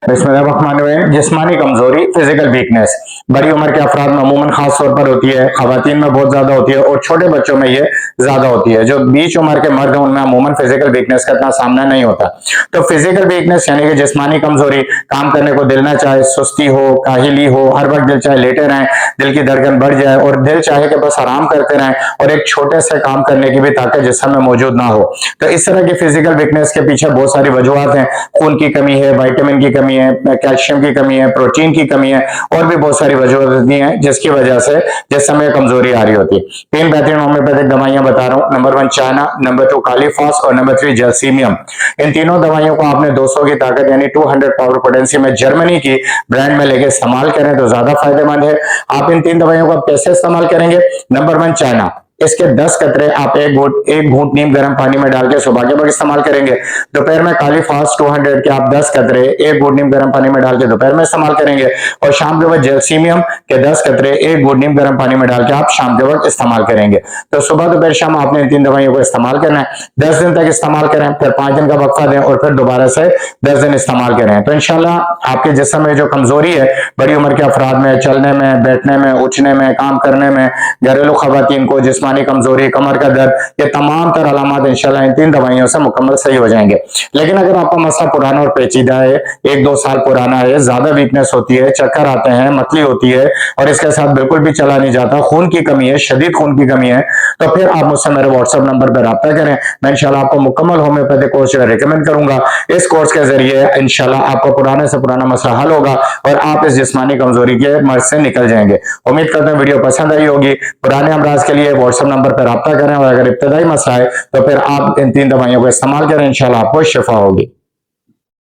बिस्मिल्लाहिर्रहमानिर्रहीम। जिस्मानी कमजोरी, फिजिकल वीकनेस बड़ी उम्र के अफराद में अमूमन खास तौर पर होती है, खवातीन में बहुत ज्यादा होती है और छोटे बच्चों में ये ज्यादा होती है। जो बीच उम्र के मर्द हैं उनमें अमूमन फिजिकल वीकनेस का इतना सामना नहीं होता। तो फिजिकल वीकनेस यानी कि जिस्मानी कमजोरी, काम करने को दिल ना चाहे, सुस्ती हो, काहिली हो, हर वक्त दिल चाहे लेटे रहें, दिल की धड़कन बढ़ जाए और दिल चाहे कि बस आराम करते रहें और एक छोटे से काम करने की भी ताकत जिस्म में मौजूद ना हो। तो इस तरह की फिजिकल वीकनेस के पीछे बहुत सारी वजूहत हैं। खून की कमी है, विटामिन की कमी है, कैल्शियम की कमी है, प्रोटीन की कमी है और भी बहुत सारी वजूहत हैं जिसकी वजह से जिस्म में कमजोरी आ रही होती है। तीन बेहतरीन होम्योपैथिक दवाइयां बता रहा हूं। नंबर 1 चाइना, नंबर 2 कालीफॉस और नंबर 3 जर्सीमियम। इन तीनों दवाइयों को आपने 200 की ताकत यानी 200 पावर पोटेंसी में जर्मनी की ब्रांड में लेके इस्तेमाल करें तो ज्यादा फायदेमंद है। आप इन तीन दवाइयों को आप कैसे इस्तेमाल करेंगे? नंबर 1 चाइना, इसके 10 कतरे आप एक घूंट नीम गर्म पानी में डाल के सुबह के वक्त इस्तेमाल करेंगे। दोपहर में कालीफॉस 200 के आप 10 कतरे एक घूंट नीम गर्म पानी में डाल के दोपहर में इस्तेमाल करेंगे और शाम के वक्त जैल्सीमियम के 10 कतरे एक घूंट नीम गर्म पानी में डाल के आप शाम के वक्त इस्तेमाल करेंगे। तो सुबह दोपहर शाम आपने इन तीन दवाइयों को इस्तेमाल करना है। 10 दिन तक इस्तेमाल करें, फिर 5 दिन का वक्फा दें और फिर दोबारा से 10 दिन इस्तेमाल करें। तो इंशाल्लाह आपके जिस्म में जो कमजोरी है बड़ी उम्र के अफराद में, चलने में, बैठने में, उठने में, काम करने में, घरेलू खवातीन को जिस्मानी कमजोरी, कमर का दर्द, ये तमाम तर अलामत इंशाल्लाह इन तीन दवाइयों से मुकम्मल सही हो जाएंगे। लेकिन अगर आपका मसला पुराना और पेचीदा है, 1-2 साल पुराना है, ज्यादा वीकनेस होती है, चक्कर आते हैं, मतली होती है और इसके साथ बिल्कुल भी चला नहीं जाता, खून की कमी है, शदीद खून की कमी है, तो फिर आप मुझसे मेरे व्हाट्सएप नंबर पर रब्ता करें। मैं इंशाल्लाह आपको मुकम्मल होम्योपैथिक कोर्स रिकमेंड करूंगा। इस कोर्स के जरिए इंशाल्लाह आपका पुराने से पुराना मसला हल होगा और आप इस जिस्मानी कमजोरी के मर्ज से निकल जाएंगे। उम्मीद करते हैं वीडियो पसंद आई होगी। पुराने अमराज के लिए व्हाट्सएप नंबर पर रब्ता करें और अगर इब्तदाई मसला है तो फिर आप इन तीन दवाइयों को इस्तेमाल करें, इंशाल्लाह आपको शिफा होगी।